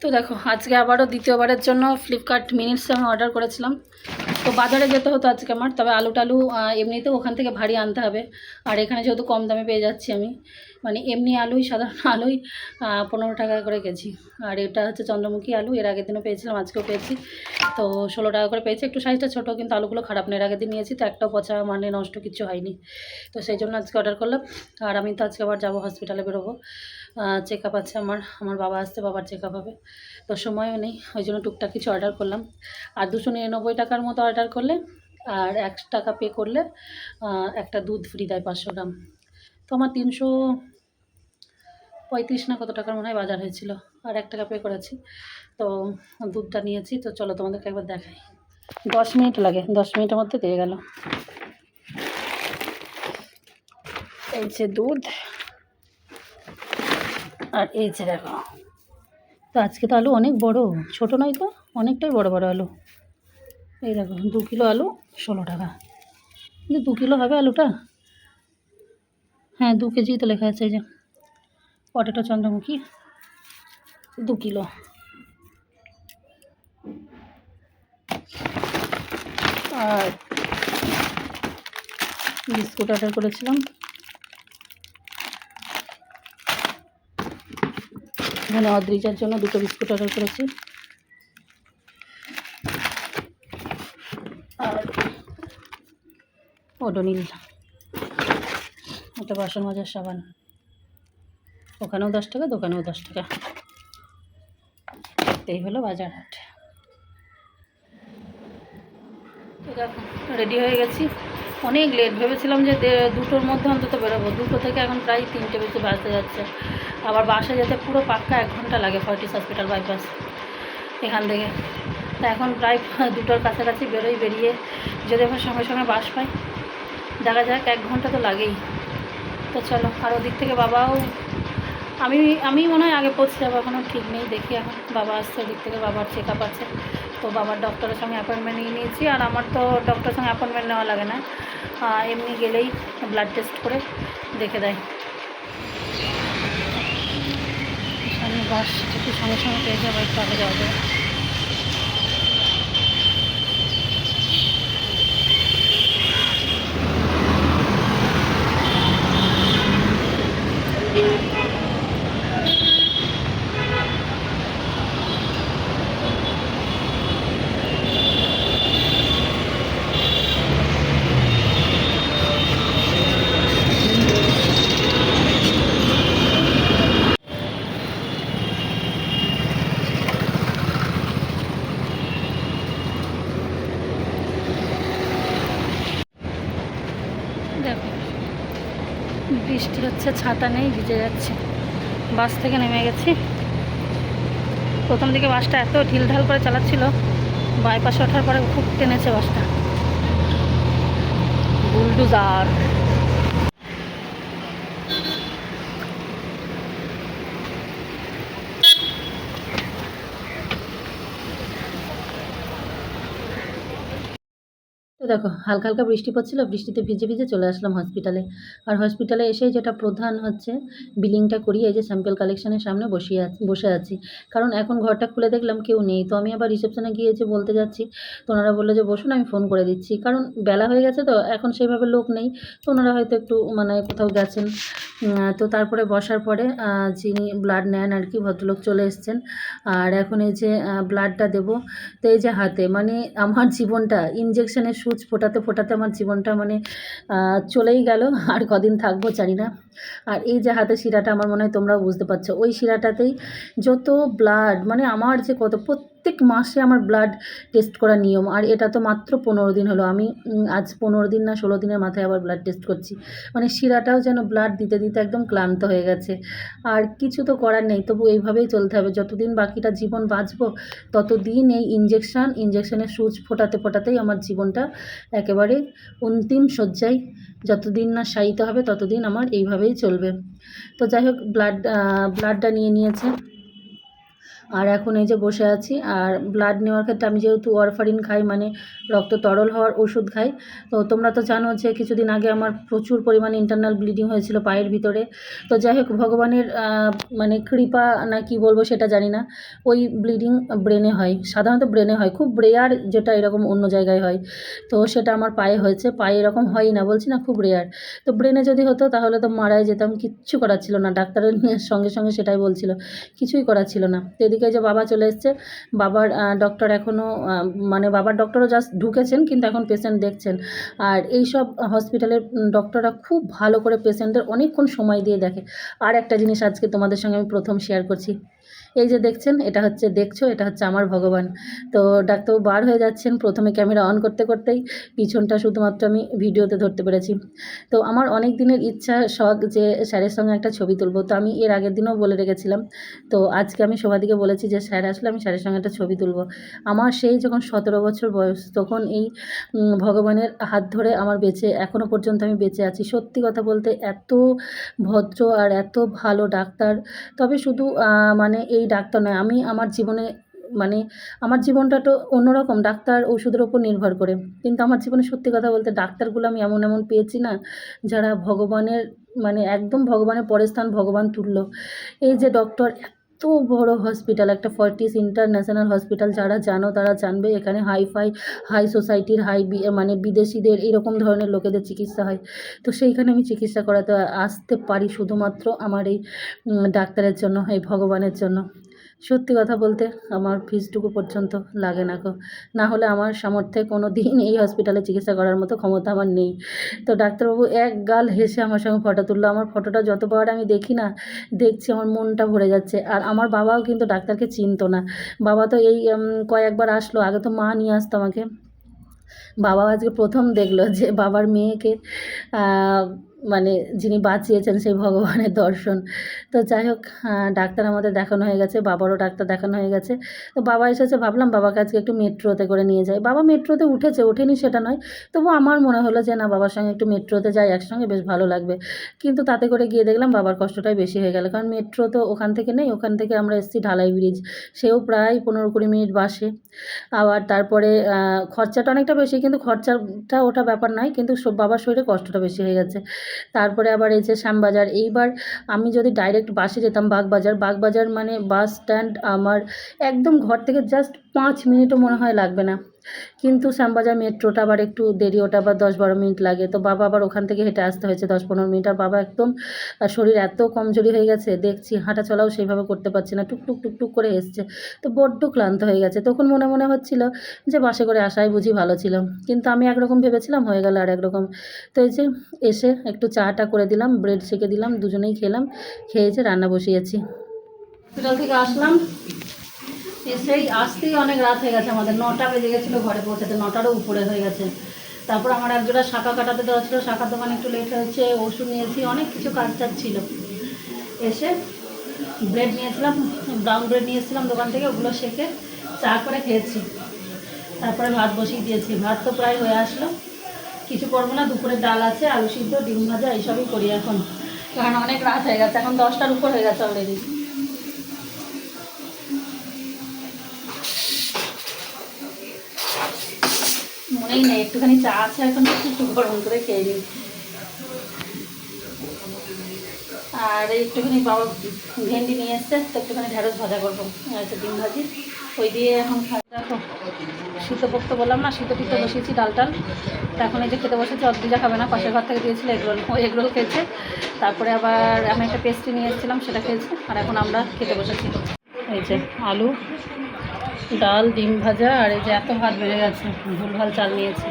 তো দেখো আজকে আবারও দ্বিতীয়বারের জন্য ফ্লিপকার্ট মিনিটসে আমি অর্ডার করেছিলাম। তো বাজারে যেতে হতো আজকে আমার, তবে আলু টালু এমনিতেও ওখান থেকে ভারী আনতে হবে। আর এখানে যেহেতু কম দামে পেয়ে যাচ্ছি আমি, মানে এমনি আলুই, সাধারণ আলুই 15 টাকা করে কেজি। আর এটা হচ্ছে চন্দ্রমুখী আলু, এর আগের দিনও পেয়েছিলাম, আজকেও পেয়েছি। তো 16 টাকা করে পেয়েছি। একটু সাইজটা ছোটো, কিন্তু আলুগুলো খারাপ না, এর আগের দিন নিয়েছি তো একটাও পচা মানে নষ্ট কিছু হয়নি। তো সেই জন্য আজকে অর্ডার করলাম। আর আমি তো আজকে আবার যাবো হসপিটালে, বেরোবো, চেক আপ আছে আমার বাবা আসতে, বাবার চেক আপ হবে। তো সময়ও নেই, ওই জন্য টুকটাক কিছু অর্ডার করলাম। আর 299 টাকার মতো অর্ডার করলে আর 1 টাকা পে করলে একটা দুধ ফ্রি দেয় 500 গ্রাম। তো আমার 335 না কত টাকার মনে হয় বাজার হয়েছিল, আর 1 টাকা পে করেছি। তো দুধটা নিয়েছি। তো চলো তোমাদেরকে একবার দেখাই। 10 মিনিট লাগে, 10 মিনিটের মধ্যে দিয়ে গেল। এই যে দুধ, আর এই যে দেখো। তো আজকে তো আলু অনেক বড়, ছোট নয় তো, অনেকটাই বড় বড় আলু। এই দেখো 2 কিলো আলু 16 টাকা। কিন্তু 2 কিলো হবে আলুটা? হ্যাঁ 2 কেজি তো লেখা আছে। এই যে পটেটো চন্দ্রমুখী 2 কিলো। আর বিস্কুট অর্ডার করেছিলাম, এখানে অদ্রিজার জন্য 2টো বিস্কুট অর্ডার করেছি। আর ওডোনিল, একটা বাসন মাজার সাবান, ওখানেও 10 টাকা, দোকানেও 10 টাকা। এই হলো বাজার হাট। তো দেখো রেডি হয়ে গেছি, অনেক লেট। ভেবেছিলাম যে 2টোর মধ্যে অন্তত বেরোবো, 2টো থেকে এখন প্রায় 3টে বেশি বাজতে যাচ্ছে। আবার বাসে যেতে পুরো পাক্কা 1 ঘন্টা লাগে, ফর্টিস হসপিটাল বাইপাস এখান থেকে। তা এখন প্রায় 2টোর কাছাকাছি বেরিয়ে যদি আবার সঙ্গে সঙ্গে বাস পাই, দেখা যাক, 1 ঘন্টা তো লাগেই। তো চলো, আর ওদিক থেকে বাবাও, আমি মনে হয় আগে পৌঁছে যাবো, এখনও ঠিক নেই, দেখি এখন বাবা আসছে ওদিক থেকে, বাবার চেক আপ আছে। তো বাবার ডক্টরের সঙ্গে অ্যাপয়েন্টমেন্ট নিয়ে নিয়েছি। আর আমার তো ডক্টরের সঙ্গে অ্যাপয়েন্টমেন্ট নেওয়া লাগে না, এমনি গেলেই ব্লাড টেস্ট করে দেখে দেয়। সামনে বাস একটু সঙ্গে সঙ্গে পেয়ে যাবো, একটু আগে যাওয়া যায়। দেখো বৃষ্টি হচ্ছে, ছাতা নেই, ভিজে যাচ্ছে। বাস থেকে নেমে গেছি। প্রথম দিকে বাসটা এত ঢিলঢাল করে চালাচ্ছিল, বাইপাসে ওঠার পরে খুব টেনেছে বাসটা, বুলডুজার। তো দেখো হালকা হালকা বৃষ্টি পড়ছিল, বৃষ্টিতে ভিজে ভিজে চলে আসলাম হসপিটালে। আর হসপিটালে এসেই যেটা প্রধান হচ্ছে, বিলিংটা করিয়ে এই যে স্যাম্পল কালেকশানের সামনে বসে আছি। কারণ এখন ঘরটা খুলে দেখলাম কেউ নেই। তো আমি আবার রিসেপশনে গিয়ে যে বলতে যাচ্ছি, তো ওনারা বললো যে বসুন, আমি ফোন করে দিচ্ছি। কারণ বেলা হয়ে গেছে তো, এখন সেইভাবে লোক নেই। তো ওনারা হয়তো একটু মানে কোথাও গেছেন। তো তারপরে বসার পরে যিনি ব্লাড নেন আর কি, ভদ্রলোক চলে এসছেন। আর এখন এই যে ব্লাডটা দেবো। তো এই যে হাতে, মানে আমার জীবনটা ইঞ্জেকশনের সুচ ফোটাতে ফোটাতে আমার জীবনটা মানে চলেই গেল। আর কদিন থাকবো জানি না। আর এই যে হাতে শিরাটা, আমার মনে হয় তোমরাও বুঝতে পারছো, ওই শিরাটাতেই যত ব্লাড, মানে আমার যে কত, প্রত্যেক মাসে আমার ব্লাড টেস্ট করার নিয়ম। আর এটা তো মাত্র 15 দিন হলো, আমি আজ 15 দিন না 16 দিনের মাথায় আবার ব্লাড টেস্ট করছি। মানে শিরাটাও যেন ব্লাড দিতে দিতে একদম ক্লান্ত হয়ে গেছে। আর কিছু তো করার নেই, তবু এইভাবেই চলতে হবে। যতদিন বাকিটা জীবন বাঁচবো, ততদিন এই ইঞ্জেকশনের সুচ ফোটাতে ফোটাতেই আমার জীবনটা একেবারে অন্তিম শয্যায়, যতদিন না শায়িত হবে ততদিন আমার এইভাবেই চলবে। তো যাই হোক, ব্লাডটা নিয়ে নিয়েছে। আর এখন এই যে বসে আছি। আর ব্লাড নেওয়ার ক্ষেত্রে আমি যেহেতু ওয়ারফারিন খাই, মানে রক্ত তরল হওয়ার ওষুধ খাই, তো তোমরা তো জানো যে কিছুদিন আগে আমার প্রচুর পরিমাণে ইন্টারনাল ব্লিডিং হয়েছিল পায়ের ভিতরে। তো যাই হোক, ভগবানের মানে কৃপা না কি বলবো সেটা জানি না, ওই ব্লিডিং ব্রেনে হয়, সাধারণত ব্রেনে হয়, খুব রেয়ার যেটা এরকম অন্য জায়গায় হয়। তো সেটা আমার পায়ে হয়েছে। পায়ে এরকম হয়ই না, বলছি না, খুব রেয়ার। তো ব্রেনে যদি হতো তাহলে তো মারাই যেতাম, কিচ্ছু করার ছিল না। ডাক্তারের সঙ্গে সঙ্গে সেটাই বলছিল, কিছুই করার ছিল না। তো এদিকে যে বাবা চলে এসছে, বাবার ডক্টর এখনও মানে বাবার ডক্টরও জাস্ট ঢুকেছেন, কিন্তু এখন পেশেন্ট দেখছেন। আর এই সব হসপিটালের ডক্টররা খুব ভালো করে পেশেন্টদের অনেকক্ষণ সময় দিয়ে দেখে। আর একটা জিনিস আজকে তোমাদের সঙ্গে আমি প্রথম শেয়ার করছি। এই যে দেখছেন, এটা হচ্ছে এটা হচ্ছে আমার ভগবান। তো ডাক্তারবাবু বার হয়ে যাচ্ছেন, প্রথমে ক্যামেরা অন করতে করতেই পিছনটা শুধুমাত্র আমি ভিডিওতে ধরতে পেরেছি। তো আমার অনেক দিনের ইচ্ছা, শখ যে স্যারের সঙ্গে একটা ছবি তুলবো। তো আমি এর আগের দিনও বলে রেখেছিলাম। তো আজকে আমি শোভাদিকে বলেছি যে স্যার আসলে আমি স্যারের সঙ্গে একটা ছবি তুলবো। আমার সেই যখন 17 বছর বয়স, তখন এই ভগবানের হাত ধরে আমার বেঁচে, এখনও পর্যন্ত আমি বেঁচে আছি। সত্যি কথা বলতে এত ভদ্র আর এত ভালো ডাক্তার। তবে শুধু মানে এই ডাক্তার নয়, আমি আমার জীবনে, মানে আমার জীবনটা তো অন্যরকম, ডাক্তার ওষুধের ওপর নির্ভর করে। কিন্তু আমার জীবনে সত্যি কথা বলতে ডাক্তারগুলো আমি এমন এমন পেয়েছি না, যারা ভগবানের, মানে একদম ভগবানের পরের স্থান ভগবান তুল্য। এই যে ডক্টর, এত বড় হসপিটাল, একটা ফর্টিস ইন্টারন্যাশনাল হসপিটাল, যারা জানো তারা জানবে, এখানে হাই সোসাইটির মানে বিদেশিদের এরকম ধরনের লোকেদের চিকিৎসা হয়। তো সেইখানে আমি চিকিৎসা করাতে আসতে পারি শুধুমাত্র আমার এই ডাক্তারের জন্য, এই ভগবানের জন্য। সত্যি কথা বলতে আমার ফিসটুকু পর্যন্ত লাগে না গো। না হলে আমার সামর্থ্যে কোনো দিন এই হসপিটালে চিকিৎসা করার মতো ক্ষমতা আমার নেই। তো ডাক্তারবাবু এক গাল হেসে আমার সঙ্গে ফটো তুললো। আমার ফটোটা যতবার আমি দেখি না, দেখছি আমার মনটা ভরে যাচ্ছে। আর আমার বাবাও কিন্তু ডাক্তারকে চিনতো না। বাবা তো এই কয়েকবার আসলো, আগে তো মা নিয়ে আসতো আমাকে। বাবা আজকে প্রথম দেখলো যে বাবার মেয়েকে মানে যিনি বাঁচিয়েছেন সেই ভগবানের দর্শন। তো যাই হোক, ডাক্তার আমাদের দেখানো হয়ে গেছে, বাবারও ডাক্তার দেখানো হয়ে গেছে। তো বাবা এসেছে, ভাবলাম বাবাকে আজকে একটু মেট্রোতে করে নিয়ে যাই। বাবা মেট্রোতে ওঠেনি সেটা নয়, তবু আমার মনে হলো যে না, বাবার সঙ্গে একটু মেট্রোতে যাই একসঙ্গে, বেশ ভালো লাগবে। কিন্তু তাতে করে গিয়ে দেখলাম বাবার কষ্টটাই বেশি হয়ে গেল, কারণ মেট্রো তো ওখান থেকে নেই, ওখান থেকে আমরা এসেছি ঢালাই ব্রিজ, সেও প্রায় 15-20 মিনিট বাসে। আবার তারপরে খরচাটা অনেকটা বেশি, কিন্তু খরচাটা ওটা ব্যাপার নয়, কিন্তু বাবার শরীরে কষ্টটা বেশি হয়ে গেছে। তারপরে আবার এই যে শ্যামবাজার, এইবার আমি যদি ডাইরেক্ট বাসে যেতাম বাগবাজার মানে বাস স্ট্যান্ড আমার একদম ঘর থেকে জাস্ট 5 মিনিটও মনে হয় লাগবে না। কিন্তু শ্যামবাজার মেট্রোটা আবার একটু দেরি, ওটা আবার 10-12 মিনিট লাগে। তো বাবা আবার ওখান থেকে হেঁটে আসতে হয়েছে 10-15 মিনিট। আর বাবা একদম শরীর এত কমজোরি হয়ে গেছে, দেখছি হাঁটা চলাও সেইভাবে করতে পারছে না, টুকটুক করে এসছে। তো বড্ড ক্লান্ত হয়ে গেছে। তখন মনে হচ্ছিল যে বাসে করে আসাই বুঝি ভালো ছিল, কিন্তু আমি একরকম ভেবেছিলাম, হয়ে গেল আর একরকম। তো এই যে এসে একটু চাটা করে দিলাম, ব্রেড সেঁকে দিলাম, দুজনেই খেলাম। খেয়ে যে রান্না বসিয়েছি। হসপিটাল থেকে আসলাম, আসতেই অনেক রাত হয়ে গেছে আমাদের, 9টা বেজে গেছিলো ঘরে পৌঁছাতে, 9টারও উপরে হয়ে গেছে। তারপর আমার একজোড়া শাঁখা কাটাতে দেওয়া ছিল, শাঁখার দোকানে একটু লেট হয়েছে, ওষুধ নিয়েছি, অনেক কিছু কাজ ছিল। এসে ব্রেড নিয়েছিলাম, ব্রাউন ব্রেড নিয়েছিলাম দোকান থেকে, ওগুলো সেঁকে চা করে খেয়েছি। তারপরে ভাত বসিয়ে দিয়েছি, ভাত তো প্রায় হয়ে আসলো। কিছু করবো না, দুপুরের ডাল আছে, আলু সিদ্ধ, ডিম ভাজা, এইসবই করি এখন, কারণ অনেক রাত হয়ে গেছে, এখন 10টার উপর হয়ে গেছে অলরেডি। মনেই নেই, একটুখানি চা আছে এখন, একটু গরম করে খেয়ে নিই। আর একটুখানি বাবা ভেন্ডি নিয়ে এসছে, তো একটুখানি ঢেঁড়স ভাজা করবো, হচ্ছে ডিম ভাজি, ওই দিয়ে এখন দেখো শীতপোক্ত বললাম না, শীত বসিয়েছি ডাল টাল। তো এখন এই যে খেতে বসেছি, অদ্রিজা খাবে না, পাশের ঘর থেকে দিয়েছিল এগরোল, ওই এগরোল খেয়েছে। তারপরে আবার আমি একটা পেস্ট্রি নিয়ে এসেছিলাম, সেটা খেয়েছি। আর এখন আমরা খেতে বসেছি। এই যে আলু, ডাল, ডিম ভাজা, আর এই যে এত ভাত বেড়ে গেছে, ভুলভাল চাল নিয়েছি।